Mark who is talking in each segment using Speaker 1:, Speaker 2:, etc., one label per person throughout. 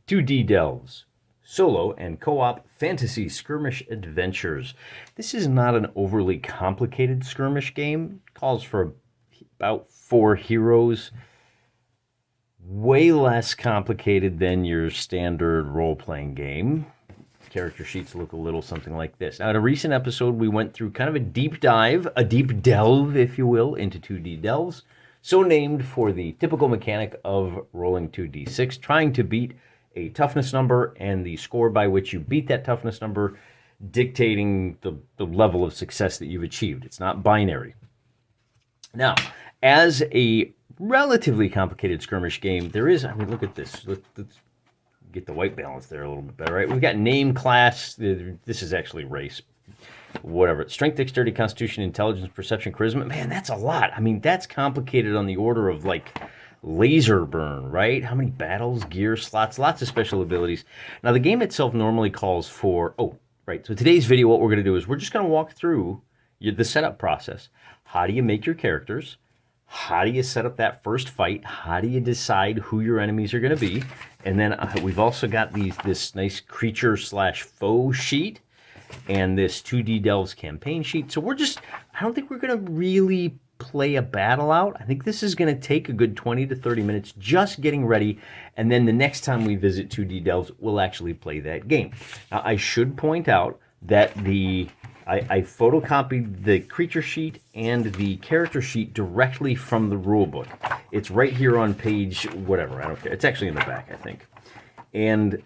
Speaker 1: 2D Delves, solo and co-op fantasy skirmish adventures. This is not an overly complicated skirmish game. It calls for about 4 heroes. Way less complicated than your standard role-playing game. Character sheets look a little something like this. Now, in a recent episode, we went through kind of a deep dive, a deep delve, if you will, into 2D Delves, so named for the typical mechanic of rolling 2d6, trying to beat a toughness number, and the score by which you beat that toughness number dictating the level of success that you've achieved. It's not binary. Now, as a relatively complicated skirmish game, there is, I mean, look at this. Let's get the white balance there a little bit better, right? We've got name, class. This is actually race. Whatever. Strength, dexterity, constitution, intelligence, perception, charisma. Man, that's a lot. I mean, that's complicated on the order of like laser burn, right? How many battles, gear, slots, lots of special abilities. Now, the game itself normally calls for, so today's video, what we're going to do is we're just going to walk through the setup process. How do you make your characters? How do you set up that first fight? How do you decide who your enemies are going to be? And then we've also got this nice creature/foe sheet and this 2D Delves campaign sheet. So I don't think we're going to really play a battle out. I think this is going to take a good 20 to 30 minutes just getting ready. And then the next time we visit 2D Delves, we'll actually play that game. Now, I should point out that I photocopied the creature sheet and the character sheet directly from the rule book. It's right here on page whatever, I don't care. It's actually in the back, I think. And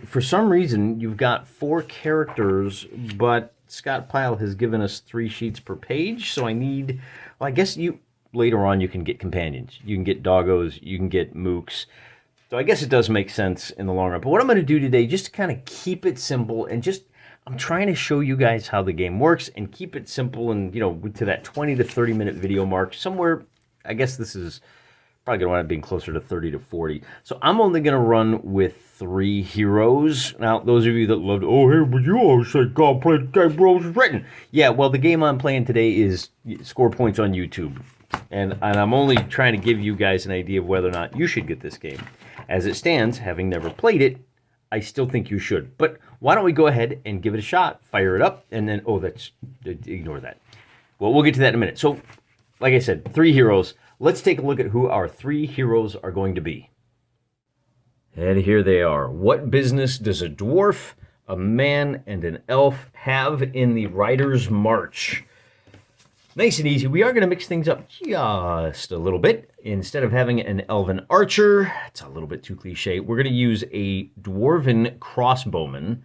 Speaker 1: for some reason, you've got 4 characters, but Scott Pyle has given us 3 sheets per page, so I guess later on you can get companions. You can get doggos, you can get mooks. So I guess it does make sense in the long run. But what I'm going to do today, just to kind of keep it simple and I'm trying to show you guys how the game works and keep it simple and, to that 20 to 30 minute video mark somewhere. I guess this is probably going to wind up being closer to 30 to 40. So I'm only going to run with 3 heroes. Now, those of you that loved, but you always say God played the game rules is written. Yeah, well, the game I'm playing today is score points on YouTube. And I'm only trying to give you guys an idea of whether or not you should get this game. As it stands, having never played it, I still think you should. But why don't we go ahead and give it a shot, fire it up, and then, ignore that. Well, we'll get to that in a minute. So, like I said, 3 heroes. Let's take a look at who our 3 heroes are going to be. And here they are. What business does a dwarf, a man, and an elf have in the Riders' March? Nice and easy. We are going to mix things up just a little bit. Instead of having an elven archer, it's a little bit too cliche, we're going to use a dwarven crossbowman.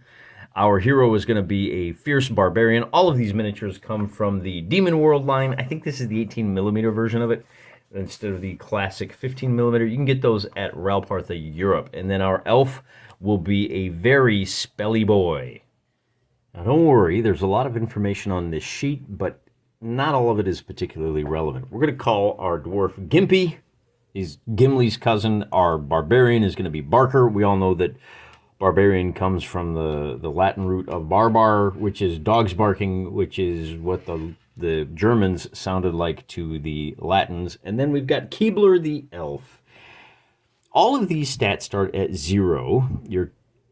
Speaker 1: Our hero is going to be a fierce barbarian. All of these miniatures come from the Demon World line. I think this is the 18mm version of it instead of the classic 15mm. You can get those at Ralpartha Europe. And then our elf will be a very spelly boy. Now don't worry, there's a lot of information on this sheet, but not all of it is particularly relevant. We're going to call our dwarf Gimpy. He's Gimli's cousin. Our barbarian is going to be Barker. We all know that barbarian comes from the Latin root of barbar, which is dogs barking, which is what the Germans sounded like to the Latins. And then we've got Keebler the elf. All of these stats start at 0.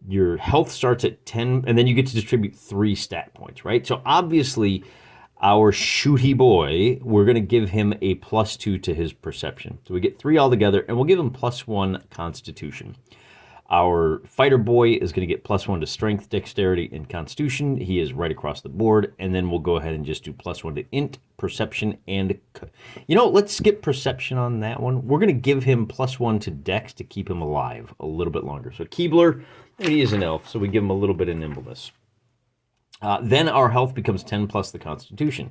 Speaker 1: Your health starts at 10, and then you get to distribute 3 stat points, right? So obviously, our shooty boy, we're going to give him a +2 to his perception. So we get 3 altogether, and we'll give him +1 constitution. Our fighter boy is going to get +1 to strength, dexterity, and constitution. He is right across the board. And then we'll go ahead and just do +1 to int, perception, and... let's skip perception on that one. We're going to give him +1 to dex to keep him alive a little bit longer. So Keebler, he is an elf, so we give him a little bit of nimbleness. Then our health becomes 10 plus the constitution.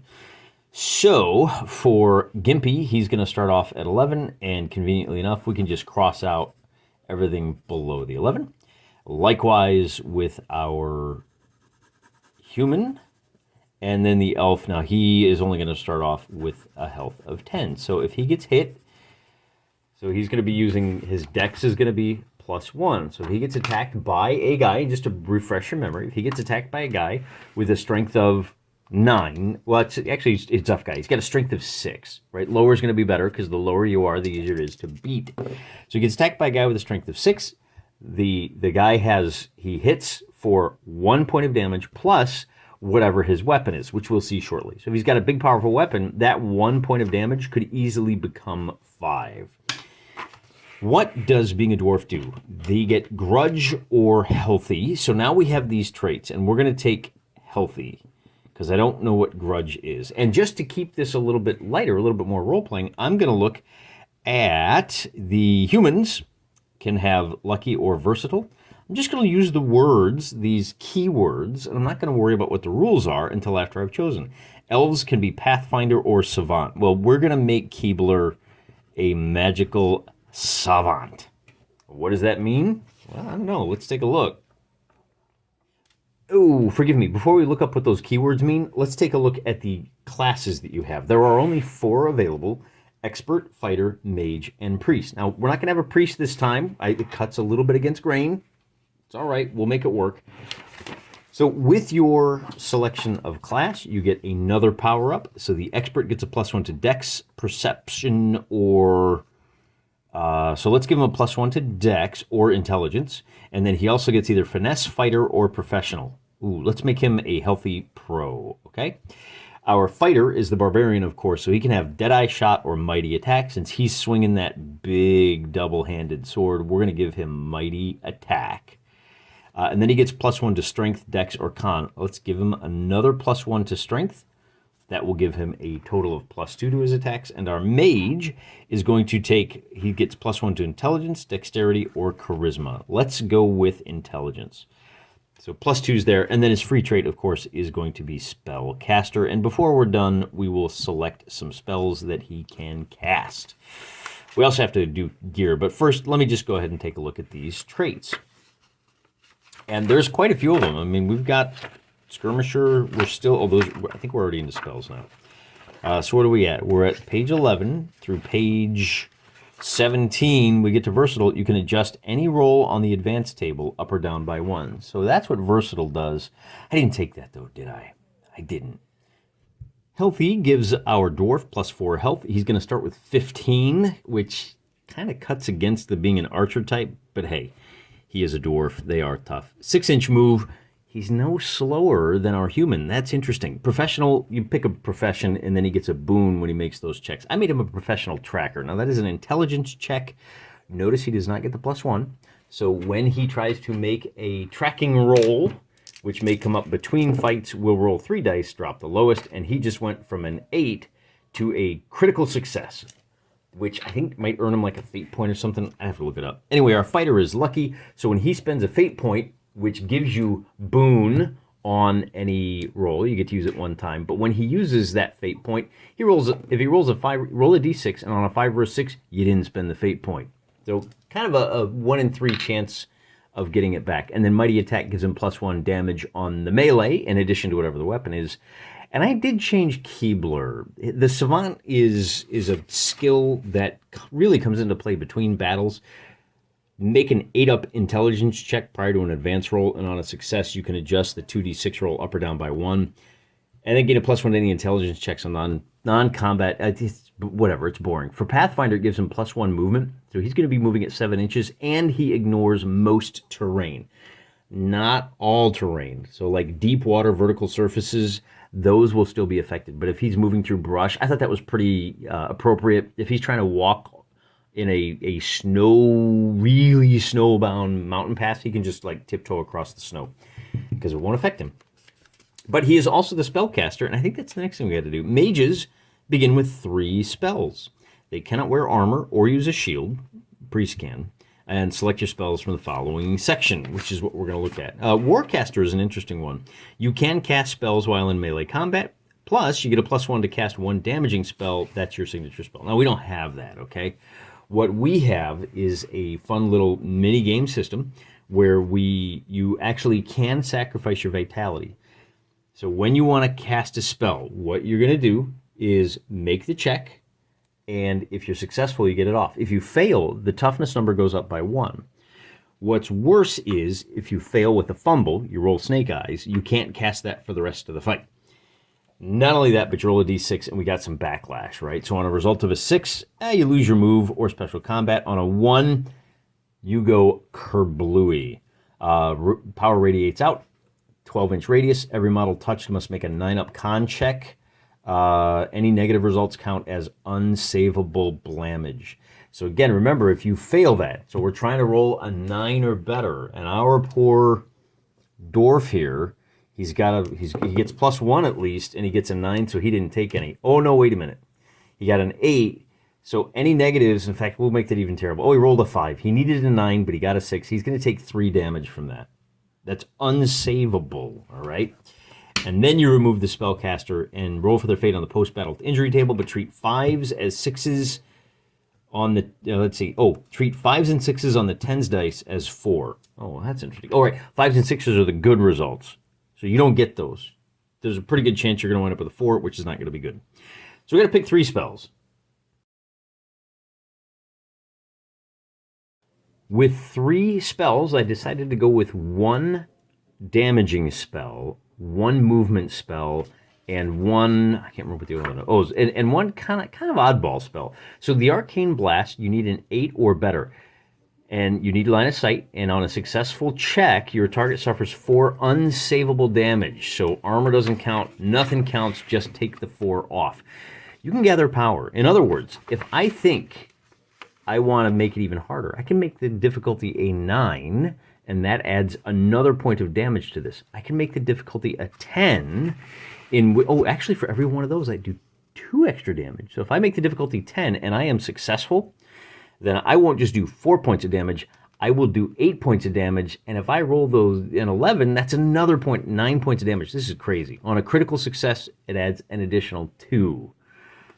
Speaker 1: So for Gimpy, he's going to start off at 11, and conveniently enough, we can just cross out everything below the 11. Likewise with our human, and then the elf. Now he is only going to start off with a health of 10. So if he gets hit, so he's going to be using, his dex is going to be +1. So if he gets attacked by a guy, just to refresh your memory, if he gets attacked by a guy with a strength of 9, well, it's a tough guy. He's got a strength of 6, right? Lower is going to be better because the lower you are, the easier it is to beat. So he gets attacked by a guy with a strength of 6. the guy he hits for 1 point of damage plus whatever his weapon is, which we'll see shortly. So if he's got a big, powerful weapon, that 1 point of damage could easily become 5. What does being a dwarf do? They get grudge or healthy. So now we have these traits, and we're going to take healthy because I don't know what grudge is. And just to keep this a little bit lighter, a little bit more role-playing, I'm going to look at the humans can have lucky or versatile. I'm just going to use the words, these keywords, and I'm not going to worry about what the rules are until after I've chosen. Elves can be Pathfinder or Savant. Well, we're going to make Keebler a magical savant. What does that mean? Well, I don't know. Let's take a look. Oh, forgive me. Before we look up what those keywords mean, let's take a look at the classes that you have. There are only 4 available: Expert, Fighter, Mage, and Priest. Now, we're not going to have a Priest this time. It cuts a little bit against grain. It's all right. We'll make it work. So with your selection of class, you get another power-up. So the Expert gets a +1 to Dex, Perception, or... so let's give him a +1 to Dex or Intelligence. And then he also gets either Finesse, Fighter, or Professional. Ooh, let's make him a healthy pro, okay? Our Fighter is the Barbarian, of course, so he can have Deadeye Shot or Mighty Attack. Since he's swinging that big double-handed sword, we're going to give him Mighty Attack. And then he gets +1 to Strength, Dex, or Con. Let's give him another +1 to Strength. That will give him a total of +2 to his attacks. And our Mage is going to he gets +1 to Intelligence, Dexterity, or Charisma. Let's go with Intelligence. So +2's there. And then his free trait, of course, is going to be Spellcaster. And before we're done, we will select some spells that he can cast. We also have to do gear. But first, let me just go ahead and take a look at these traits. And there's quite a few of them. I mean, we've got Skirmisher. We're still, I think we're already into spells now. So what are we at? We're at page 11 through page 17. We get to Versatile. You can adjust any roll on the advanced table up or down by 1. So that's what Versatile does. I didn't take that, though, did I? I didn't. Healthy gives our Dwarf +4 health. He's going to start with 15, which kind of cuts against the being an archer type. But hey, he is a dwarf. They are tough. 6-inch move. He's no slower than our human. That's interesting. Professional, you pick a profession, and then he gets a boon when he makes those checks. I made him a professional tracker. Now, that is an intelligence check. Notice he does not get the +1. So when he tries to make a tracking roll, which may come up between fights, we'll roll 3 dice, drop the lowest, and he just went from an 8 to a critical success, which I think might earn him like a fate point or something. I have to look it up. Anyway, our Fighter is lucky, so when he spends a fate point, which gives you boon on any roll, you get to use it 1 time. But when he uses that fate point, if he rolls a 5, roll a d6, and on a 5 or a 6, you didn't spend the fate point. So kind of a 1 in 3 chance of getting it back. And then Mighty Attack gives him +1 damage on the melee, in addition to whatever the weapon is. And I did change Keebler. The Savant is a skill that really comes into play between battles. Make an 8-up intelligence check prior to an advance roll, and on a success, you can adjust the 2d6 roll up or down by 1. And then get a +1 to any intelligence checks on non-combat. Whatever, it's boring. For Pathfinder, it gives him +1 movement, so he's going to be moving at 7 inches, and he ignores most terrain. Not all terrain. So like deep water, vertical surfaces, those will still be affected. But if he's moving through brush, I thought that was pretty appropriate. If he's trying to walk in a really snowbound mountain pass, he can just like tiptoe across the snow because it won't affect him. But he is also the spellcaster, and I think that's the next thing we got to do. Mages begin with 3 spells. They cannot wear armor or use a shield. Priest can. And select your spells from the following section, which is what we're going to look at. Warcaster is an interesting one. You can cast spells while in melee combat. Plus, you get a +1 to cast 1 damaging spell. That's your signature spell. Now, we don't have that, okay? What we have is a fun little mini-game system where you actually can sacrifice your vitality. So when you want to cast a spell, what you're going to do is make the check, and if you're successful, you get it off. If you fail, the toughness number goes up by 1. What's worse is if you fail with a fumble, you roll snake eyes, you can't cast that for the rest of the fight. Not only that, but you roll a d6, and we got some backlash, right? So on a result of a 6, you lose your move or special combat. On a 1, You go kerblooey. Power radiates out, 12-inch radius. Every model touched must make a 9-up con check. Any negative results count as unsavable blamage. So again, remember, if you fail that, so we're trying to roll a 9 or better, and our poor dwarf here, he gets +1 at least, and he gets a 9, so he didn't take any. Oh no, wait a minute. He got an 8, so any negatives, in fact, we'll make that even terrible. Oh, he rolled a 5. He needed a 9, but he got a 6. He's going to take 3 damage from that. That's unsavable, all right? And then you remove the spellcaster and roll for their fate on the post-battle injury table, but treat 5s as 6s on the, let's see. Oh, treat 5s and 6s on the 10s dice as 4. Oh, well, that's interesting. All right, 5s and 6s are the good results. So you don't get those. There's a pretty good chance you're going to wind up with a 4, which is not going to be good. So we're going to pick 3 spells. With 3 spells, I decided to go with 1 damaging spell, 1 movement spell, and 1, I can't remember what the other one was. Oh, and 1 kind of oddball spell. So the Arcane Blast, you need an 8 or better. And you need line of sight, and on a successful check, your target suffers 4 unsavable damage. So armor doesn't count, nothing counts, just take the 4 off. You can gather power. In other words, if I think I want to make it even harder, I can make the difficulty a 9, and that adds another point of damage to this. I can make the difficulty a 10. Actually, for every one of those, I do 2 extra damage. So if I make the difficulty 10 and I am successful, then I won't just do 4 points of damage. I will do 8 points of damage, and if I roll those in 11, that's another 9 points of damage. This is crazy. On a critical success, it adds an additional 2.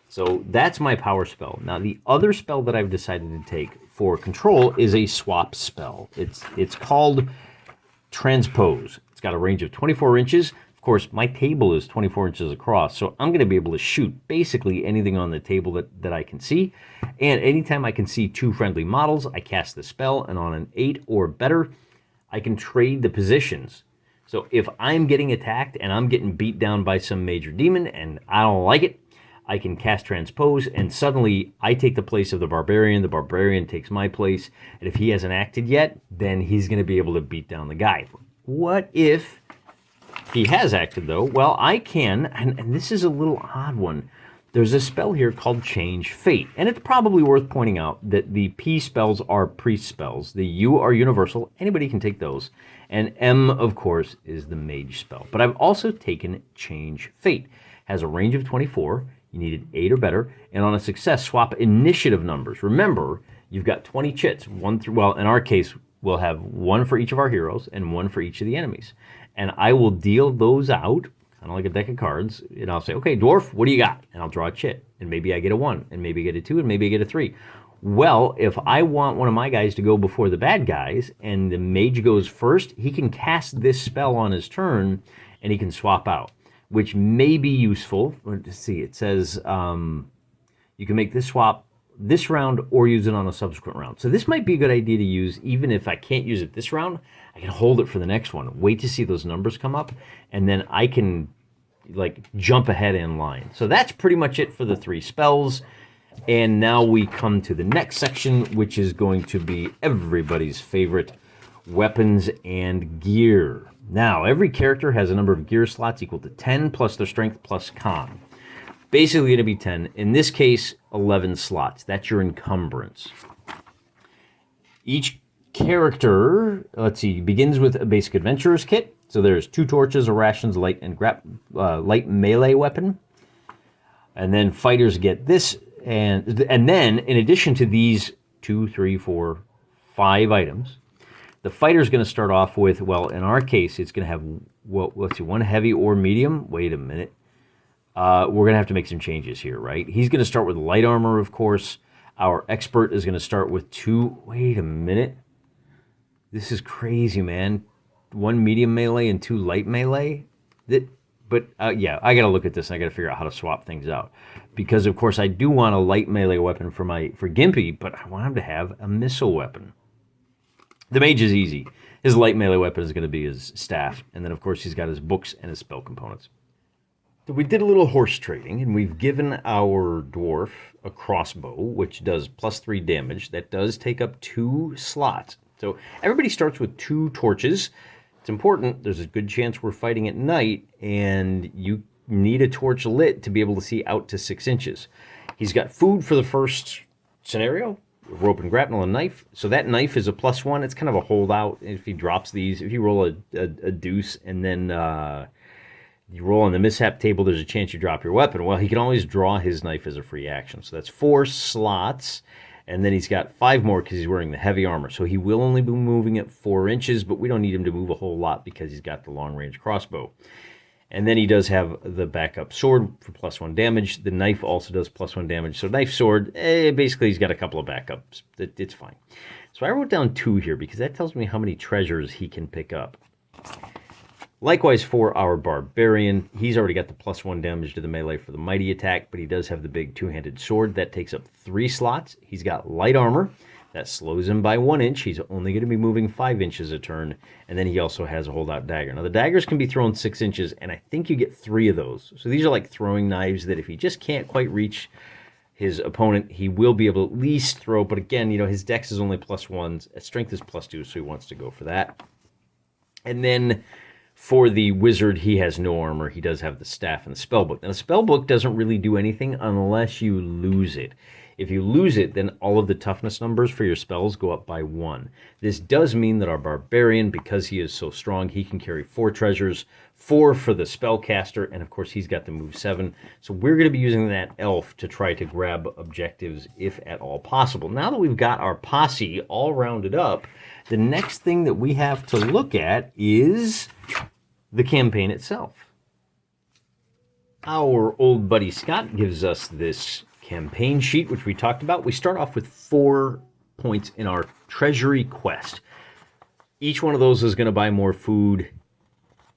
Speaker 1: So that's my power spell. Now, the other spell that I've decided to take for control is a swap spell. It's called Transpose. It's got a range of 24 inches. Of course, my table is 24 inches across, so I'm going to be able to shoot basically anything on the table that I can see. And anytime I can see 2 friendly models, I cast the spell, and on an 8 or better, I can trade the positions. So if I'm getting attacked and I'm getting beat down by some major demon and I don't like it, I can cast Transpose, and suddenly I take the place of the Barbarian takes my place, and if he hasn't acted yet, then he's going to be able to beat down the guy. What if he has acted, though? Well, I can, and this is a little odd one. There's a spell here called Change Fate, and it's probably worth pointing out that the P spells are priest spells, the U are universal, anybody can take those, and M, of course, is the mage spell. But I've also taken Change Fate. It has a range of 24, you need an 8 or better, and on a success, swap initiative numbers. Remember, you've got 20 chits, well, in our case, we'll have 1 for each of our heroes and 1 for each of the enemies. And I will deal those out, kind of like a deck of cards, and I'll say, okay, dwarf, what do you got? And I'll draw a chit, and maybe I get a 1, and maybe I get a 2, and maybe I get a 3. Well, if I want one of my guys to go before the bad guys, and the mage goes first, he can cast this spell on his turn, and he can swap out, which may be useful. Let's see, it says you can make this swap this round or use it on a subsequent round. So this might be a good idea to use, even if I can't use it this round, I can hold it for the next one, wait to see those numbers come up, and then I can like jump ahead in line. So that's pretty much it for the 3 spells. And now we come to the next section, which is going to be everybody's favorite, weapons and gear. Now, every character has a number of gear slots equal to 10 plus their strength plus con. Basically going to be 10. In this case, 11 slots. That's your encumbrance. Each character, let's see, begins with a basic adventurer's kit. So there's 2 torches, a rations, light light melee weapon. And then fighters get this. And then, in addition to these 2, 3, 4, 5 items, the fighter's going to start off with, well, in our case, it's going to have, well, let's see, 1 heavy or medium. Wait a minute. We're going to have to make some changes here, right? He's going to start with light armor, of course. Our expert is going to start with 2. Wait a minute. This is crazy, man. 1 medium melee and 2 light melee? Yeah, I got to look at this and I got to figure out how to swap things out. Because, of course, I do want a light melee weapon for Gimpy, but I want him to have a missile weapon. The mage is easy. His light melee weapon is going to be his staff. And then, of course, he's got his books and his spell components. So we did a little horse trading, and we've given our dwarf a crossbow, which does +3 damage. That does take up 2 slots. So everybody starts with 2 torches. It's important. There's a good chance we're fighting at night, and you need a torch lit to be able to see out to 6 inches. He's got food for the first scenario, rope and grapnel and knife. So that knife is a +1. It's kind of a holdout if he drops these. If you roll a deuce and then you roll on the mishap table, there's a chance you drop your weapon. Well, he can always draw his knife as a free action. So that's 4 slots. And then he's got 5 more because he's wearing the heavy armor. So he will only be moving at 4 inches, but we don't need him to move a whole lot because he's got the long-range crossbow. And then he does have the backup sword for +1 damage. The knife also does +1 damage. So knife, sword, basically he's got a couple of backups. It's fine. So I wrote down 2 here because that tells me how many treasures he can pick up. Likewise for our barbarian, he's already got the +1 damage to the melee for the mighty attack, but he does have the big 2-handed sword. That takes up 3 slots. He's got light armor. That slows him by 1 inch. He's only going to be moving 5 inches a turn. And then he also has a holdout dagger. Now the daggers can be thrown 6 inches, and I think you get 3 of those. So these are like throwing knives that if he just can't quite reach his opponent, he will be able to at least throw. But again, his dex is only +1s. Strength is +2, so he wants to go for that. And then for the wizard, he has no armor. He does have the staff and the spellbook. Now, the spellbook doesn't really do anything unless you lose it. If you lose it, then all of the toughness numbers for your spells go up by 1. This does mean that our barbarian, because he is so strong, he can carry 4 treasures, 4 for the spellcaster, and of course he's got the move 7. So we're going to be using that elf to try to grab objectives if at all possible. Now that we've got our posse all rounded up, the next thing that we have to look at is the campaign itself. Our old buddy Scott gives us this campaign sheet, which we talked about. We start off with 4 points in our treasury quest. Each one of those is going to buy more food,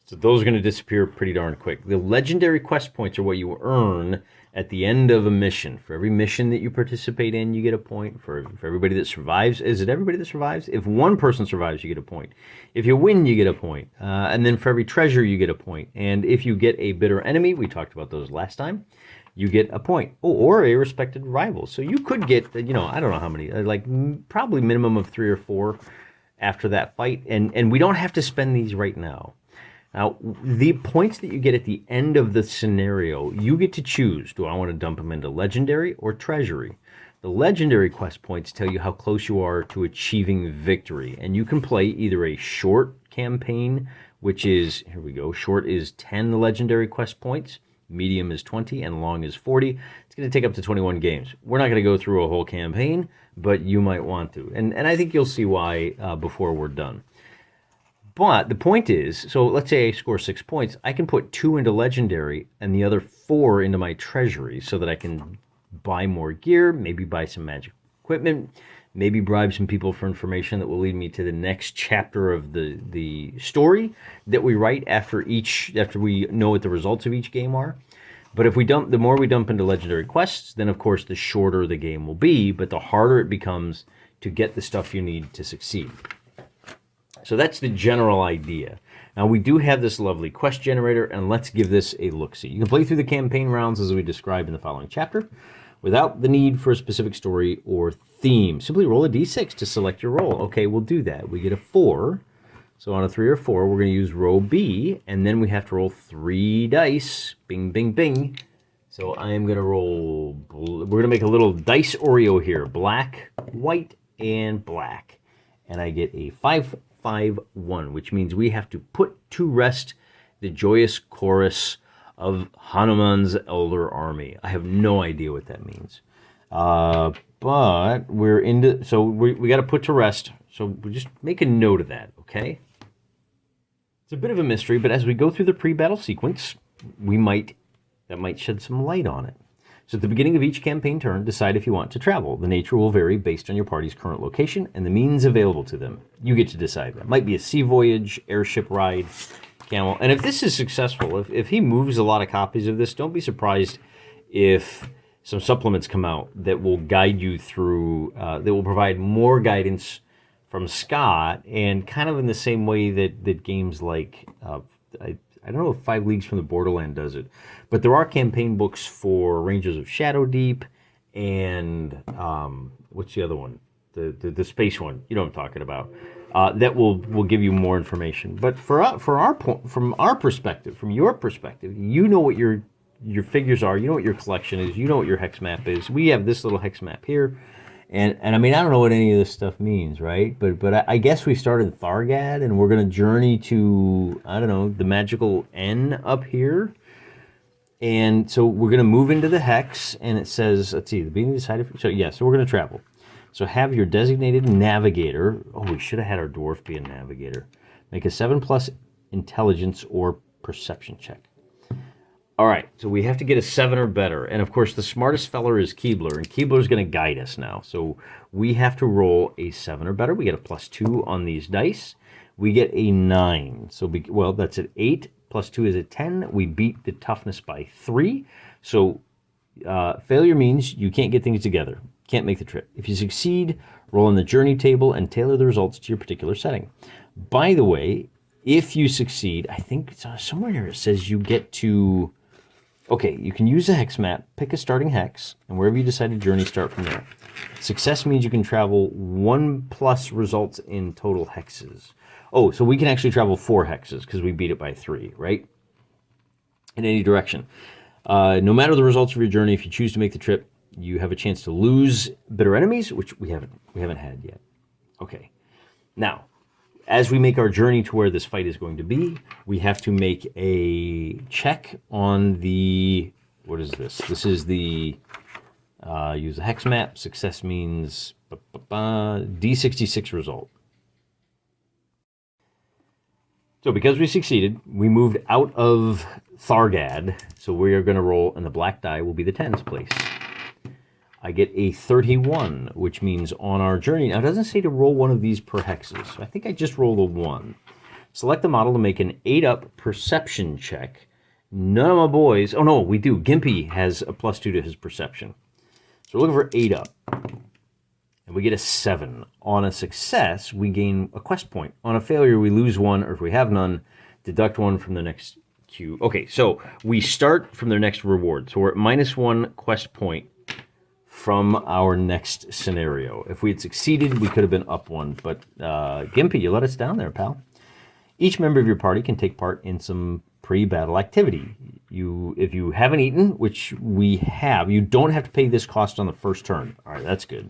Speaker 1: so those are going to disappear pretty darn quick. The legendary quest points are what you earn at the end of a mission. For every mission that you participate in, you get a point. For everybody that survives, is it everybody that survives? If one person survives, you get a point. If you win, you get a point. And then for every treasure, you get a point. And if you get a bitter enemy, we talked about those last time, you get a point. Oh, or a respected rival. So you could get, I don't know how many, probably minimum of 3 or 4 after that fight. And we don't have to spend these right now. Now, the points that you get at the end of the scenario, you get to choose. Do I want to dump them into legendary or treasury? The legendary quest points tell you how close you are to achieving victory. And you can play either a short campaign, which is, here we go, short is 10 legendary quest points, medium is 20, and long is 40. It's going to take up to 21 games. We're not going to go through a whole campaign, but you might want to. And I think you'll see why before we're done. But the point is, so let's say I score 6 points, I can put 2 into legendary and the other 4 into my treasury so that I can buy more gear, maybe buy some magic equipment, maybe bribe some people for information that will lead me to the next chapter of the story that we write after we know what the results of each game are. But if the more we dump into legendary quests, then of course the shorter the game will be, but the harder it becomes to get the stuff you need to succeed. So that's the general idea. Now we do have this lovely quest generator, and let's give this a look-see. You can play through the campaign rounds as we described in the following chapter without the need for a specific story or theme. Simply roll a d6 to select your role. Okay, we'll do that. We get a 4. So on a 3 or 4, we're going to use row B, and then we have to roll 3 dice. Bing, bing, bing. So I am going to roll, we're going to make a little dice Oreo here. Black, white, and black. And I get a 5, 5, 1, which means we have to put to rest the joyous chorus of Hanuman's elder army. I have no idea what that means. But we're into, so we got to put to rest. So we just make a note of that, okay? It's a bit of a mystery, but as we go through the pre-battle sequence, that might shed some light on it. So at the beginning of each campaign turn, decide if you want to travel. The nature will vary based on your party's current location and the means available to them. You get to decide that. Might be a sea voyage, airship ride, camel. And if this is successful, if he moves a lot of copies of this, don't be surprised if some supplements come out that will guide you through, that will provide more guidance from Scott, and kind of in the same way that games like, I I don't know if 5 Leagues from the Borderland does it, but there are campaign books for Rangers of Shadow Deep and what's the other one? The space one. You know what I'm talking about. That will give you more information. But from our perspective, from your perspective, you know what your figures are. You know what your collection is. You know what your hex map is. We have this little hex map here. And I mean, I don't know what any of this stuff means, right? But I guess we started in Thargad, and we're going to journey to, I don't know, the magical N up here. And so we're going to move into the hex, and it says, let's see, the beginning decided. So we're going to travel. So have your designated navigator. Oh, we should have had our dwarf be a navigator. Make a 7+ intelligence or perception check. All right, so we have to get a 7 or better. And of course, the smartest feller is Keebler, and Keebler's going to guide us now. So we have to roll a 7 or better. We get a +2 on these dice. We get a 9. So, well, that's an 8. +2 is a 10. We beat the toughness by 3. So failure means you can't get things together. Can't make the trip. If you succeed, roll on the journey table and tailor the results to your particular setting. By the way, if you succeed, I think somewhere here it says you get to... Okay, you can use a hex map, pick a starting hex, and wherever you decide to journey, start from there. Success means you can travel 1+ results in total hexes. Oh, so we can actually travel 4 hexes because we beat it by 3, right? In any direction. No matter the results of your journey, if you choose to make the trip, you have a chance to lose bitter enemies, which we haven't had yet. Okay. Now, as we make our journey to where this fight is going to be, we have to make a check on the... What is this? This is the... use the hex map. Success means D66 result. So because we succeeded, we moved out of Thargad. So we are going to roll, and the black die will be the tens place. I get a 31, which means on our journey... Now, it doesn't say to roll one of these per hexes. So I think I just rolled a 1. Select the model to make an 8-up perception check. None of my boys... Oh, no, we do. Gimpy has a +2 to his perception. So we're looking for 8-up. And we get a 7. On a success, we gain a quest point. On a failure, we lose 1, or if we have none, deduct 1 from the next queue. Okay, so we start from their next reward. So we're at -1 quest point from our next scenario. If we had succeeded, we could have been up 1. But Gimpy, you let us down there, pal. Each member of your party can take part in some pre-battle activity. If you haven't eaten, which we have, you don't have to pay this cost on the first turn. All right, that's good.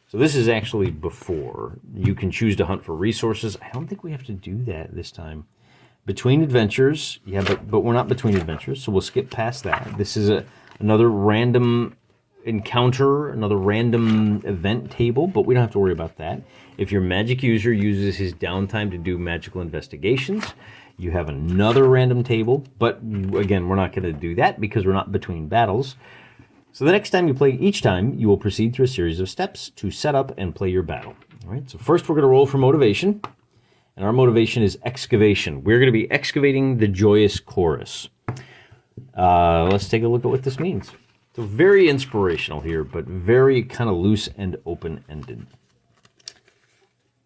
Speaker 1: So this is actually before. You can choose to hunt for resources. I don't think we have to do that this time. Between adventures, yeah, but we're not between adventures, so we'll skip past that. This is another random encounter, another random event table, but we don't have to worry about that. If your magic user uses his downtime to do magical investigations, you have another random table, but again, we're not going to do that because we're not between battles. So the next time you play, each time, you will proceed through a series of steps to set up and play your battle. All right, so first we're going to roll for motivation, and our motivation is excavation. We're going to be excavating the Joyous Chorus. Let's take a look at what this means. So very inspirational here, but very kind of loose and open-ended.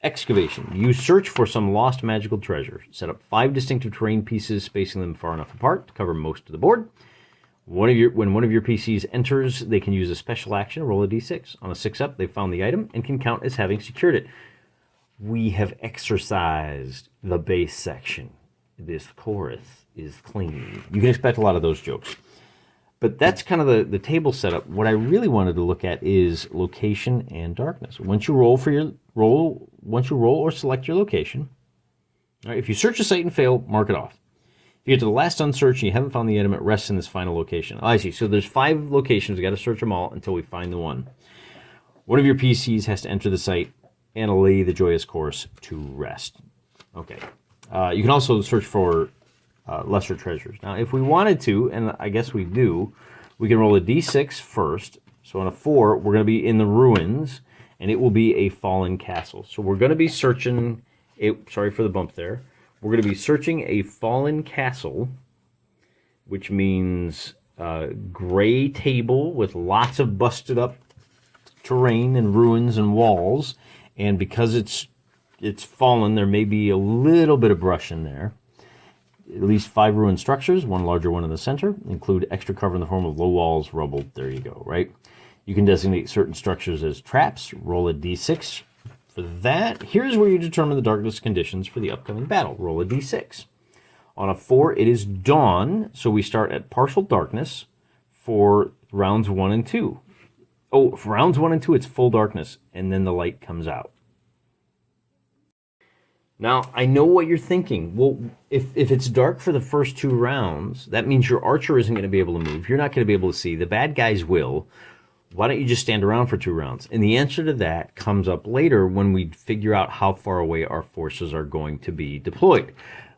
Speaker 1: Excavation. You search for some lost magical treasure. Set up 5 distinctive terrain pieces, spacing them far enough apart to cover most of the board. When one of your PCs enters, they can use a special action, roll a d6. On a 6-up, they've found the item and can count as having secured it. We have exercised the base section. This chorus is clean. You can expect a lot of those jokes. But that's kind of the table setup. What I really wanted to look at is location and darkness. Once you roll or select your location, all right, if you search a site and fail, mark it off. If you get to the last unsearched and you haven't found the item, it rests in this final location. Oh, I see. So there's 5 locations. We got to search them all until we find the one. One of your PCs has to enter the site and lay the Joyous Chorus to rest. Okay. You can also search for lesser treasures. Now, if we wanted to, and I guess we do, we can roll a d6 first. So on a 4, we're going to be in the ruins, and it will be a fallen castle. So we're going to be searching... sorry for the bump there. We're going to be searching a fallen castle, which means gray table with lots of busted up terrain and ruins and walls. And because it's fallen, there may be a little bit of brush in there. at least 5 ruined structures, 1 larger one in the center. Include extra cover in the form of low walls, rubble. There you go, right? You can designate certain structures as traps. Roll a d6 for that. Here's where you determine the darkness conditions for the upcoming battle. Roll a d6. On a 4, it is dawn, so we start at partial darkness for rounds 1 and 2. Oh, for rounds 1 and 2, it's full darkness, and then the light comes out. Now, I know what you're thinking. Well, if it's dark for the first 2 rounds, that means your archer isn't going to be able to move. You're not going to be able to see. The bad guys will. Why don't you just stand around for 2 rounds? And the answer to that comes up later when we figure out how far away our forces are going to be deployed.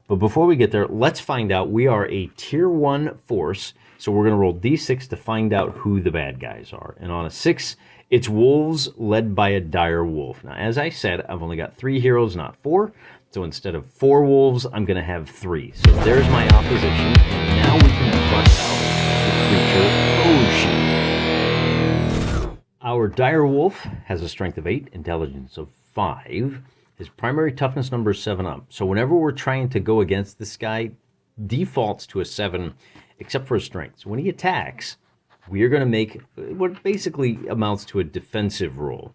Speaker 1: But before we get there, let's find out. We are a Tier 1 force, so we're going to roll d6 to find out who the bad guys are. And on a 6, it's wolves led by a dire wolf. Now, as I said, I've only got 3 heroes, not 4. So instead of 4 wolves, I'm going to have 3. So there's my opposition. And now we can bust out the creature Oshi. Our dire wolf has a strength of 8, intelligence of 5. His primary toughness number is 7 up. So whenever we're trying to go against this guy, defaults to a 7, except for his strength. So when he attacks, we are going to make what basically amounts to a defensive roll.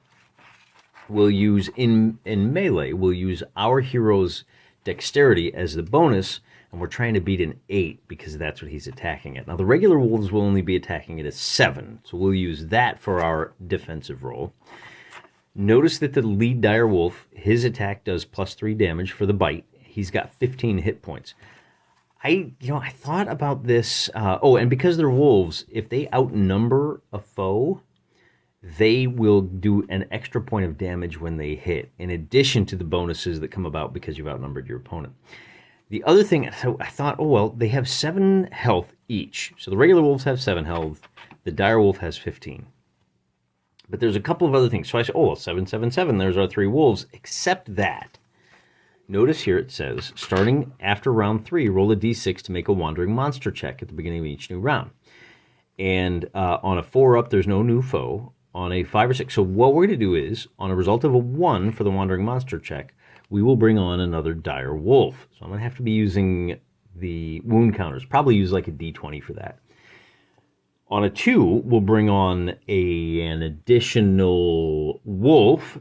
Speaker 1: We'll use, in melee, we'll use our hero's dexterity as the bonus, and we're trying to beat an 8 because that's what he's attacking at. Now, the regular wolves will only be attacking at a 7, so we'll use that for our defensive roll. Notice that the lead dire wolf, his attack does +3 damage for the bite. He's got 15 hit points. I thought about this. And because they're wolves, if they outnumber a foe, they will do an extra point of damage when they hit, in addition to the bonuses that come about because you've outnumbered your opponent. The other thing, so I thought, they have 7 health each. So the regular wolves have 7 health. The dire wolf has 15. But there's a couple of other things. So I said, 7, 7, 7. There's our 3 wolves, except that. Notice here it says, starting after round 3, roll a d6 to make a wandering monster check at the beginning of each new round. And on a 4 up, there's no new foe. On a 5 or 6, so what we're going to do is, on a result of a 1 for the wandering monster check, we will bring on another dire wolf. So I'm going to have to be using the wound counters. Probably use like a d20 for that. On a 2, we'll bring on an additional wolf.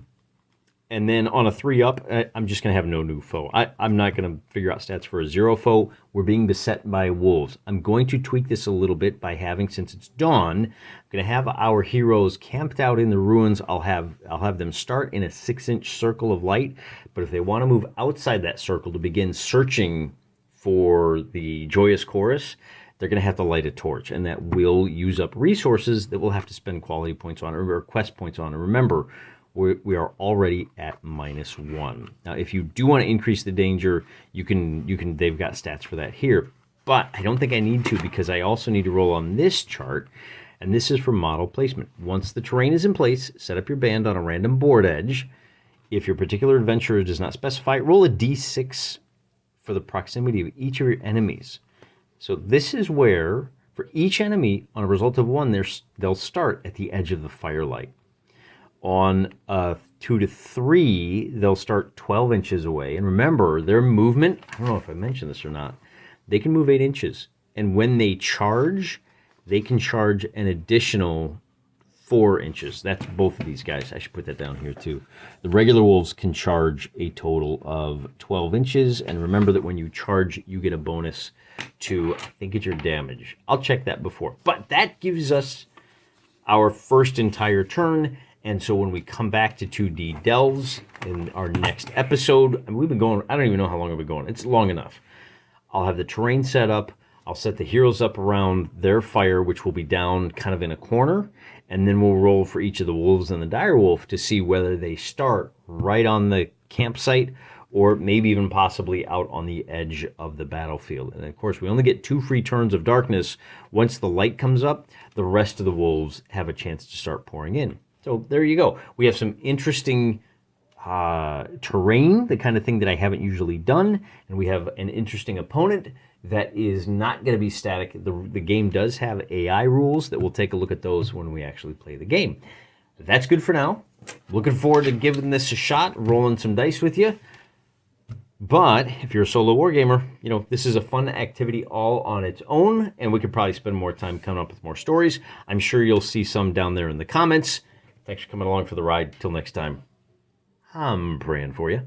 Speaker 1: And then on a 3 up, I'm just going to have no new foe. I'm not going to figure out stats for a 0 foe. We're being beset by wolves. I'm going to tweak this a little bit by having, since it's dawn, I'm going to have our heroes camped out in the ruins. I'll have them start in a 6-inch circle of light. But if they want to move outside that circle to begin searching for the joyous chorus, they're going to have to light a torch. And that will use up resources that we'll have to spend quality points on or quest points on. And remember, we are already at -1. Now, if you do want to increase the danger, you can. They've got stats for that here, but I don't think I need to because I also need to roll on this chart, and this is for model placement. Once the terrain is in place, set up your band on a random board edge. If your particular adventurer does not specify, roll a d6 for the proximity of each of your enemies. So this is where, for each enemy, on a result of 1, they'll start at the edge of the firelight. On 2 to 3, they'll start 12 inches away. And remember, their movement, I don't know if I mentioned this or not, they can move 8 inches. And when they charge, they can charge an additional 4 inches. That's both of these guys. I should put that down here too. The regular wolves can charge a total of 12 inches. And remember that when you charge, you get a bonus to, I think it's your damage. I'll check that before. But that gives us our first entire turn. And so when we come back to 2D Delves in our next episode, and we've been going, I don't even know how long we've been going. It's long enough. I'll have the terrain set up. I'll set the heroes up around their fire, which will be down kind of in a corner. And then we'll roll for each of the wolves and the dire wolf to see whether they start right on the campsite or maybe even possibly out on the edge of the battlefield. And of course, we only get 2 free turns of darkness. Once the light comes up, the rest of the wolves have a chance to start pouring in. So there you go. We have some interesting terrain, the kind of thing that I haven't usually done. And we have an interesting opponent that is not going to be static. The game does have AI rules that we'll take a look at those when we actually play the game. That's good for now. Looking forward to giving this a shot, rolling some dice with you. But if you're a solo wargamer, you know, this is a fun activity all on its own, and we could probably spend more time coming up with more stories. I'm sure you'll see some down there in the comments. Thanks for coming along for the ride. Till next time, I'm praying for you.